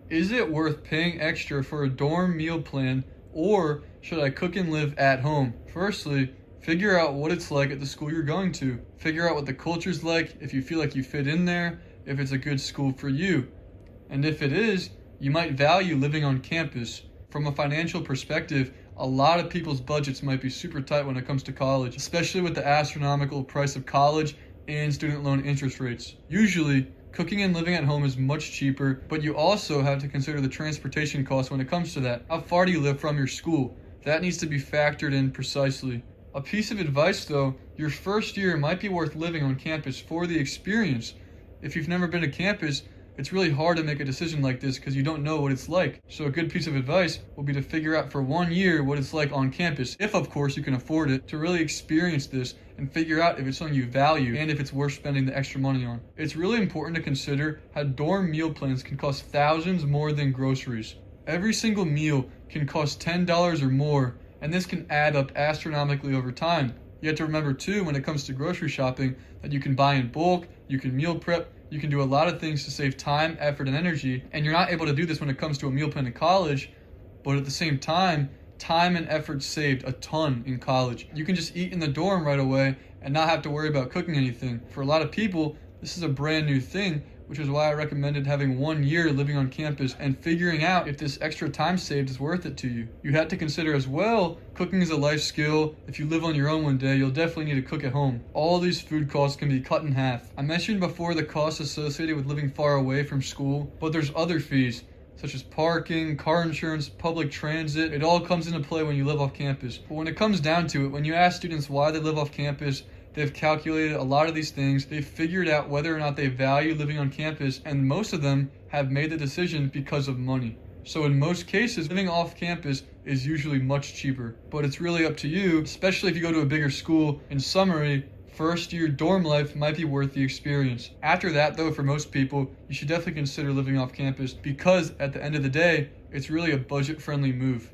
Is it worth paying extra for a dorm meal plan, or should I cook and live at home? Firstly, figure out what it's like at the school you're going to. Figure out what the culture's like, if you feel like you fit in there, if it's a good school for you. And if it is, you might value living on campus. From a financial perspective, a lot of people's budgets might be super tight when it comes to college, especially with the astronomical price of college and student loan interest rates. Usually, cooking and living at home is much cheaper, but you also have to consider the transportation costs when it comes to that. How far do you live from your school? That needs to be factored in precisely. A piece of advice though, your first year might be worth living on campus for the experience. If you've never been to campus, it's really hard to make a decision like this because you don't know what it's like. So a good piece of advice will be to figure out for 1 year what it's like on campus, if of course you can afford it, to really experience this and figure out if it's something you value and if it's worth spending the extra money on. It's really important to consider how dorm meal plans can cost thousands more than groceries. Every single meal can cost $10 or more, and this can add up astronomically over time. You have to remember too, when it comes to grocery shopping, that you can buy in bulk, you can meal prep, you can do a lot of things to save time, effort, and energy, and you're not able to do this when it comes to a meal plan in college, but at the same time and effort saved a ton in college. You can just eat in the dorm right away and not have to worry about cooking anything. For a lot of people, this is a brand new thing, which is why I recommended having 1 year living on campus and figuring out if this extra time saved is worth it to you. You had to consider as well, cooking is a life skill. If you live on your own one day, you'll definitely need to cook at home. All these food costs can be cut in half. I mentioned before the costs associated with living far away from school, but there's other fees, such as parking, car insurance, public transit. It all comes into play when you live off campus. But when it comes down to it, when you ask students why they live off campus, they've calculated a lot of these things. They've figured out whether or not they value living on campus, and most of them have made the decision because of money. So in most cases, living off campus is usually much cheaper. But it's really up to you, especially if you go to a bigger school. In summary, first year dorm life might be worth the experience. After that though, for most people, you should definitely consider living off campus because at the end of the day, it's really a budget-friendly move.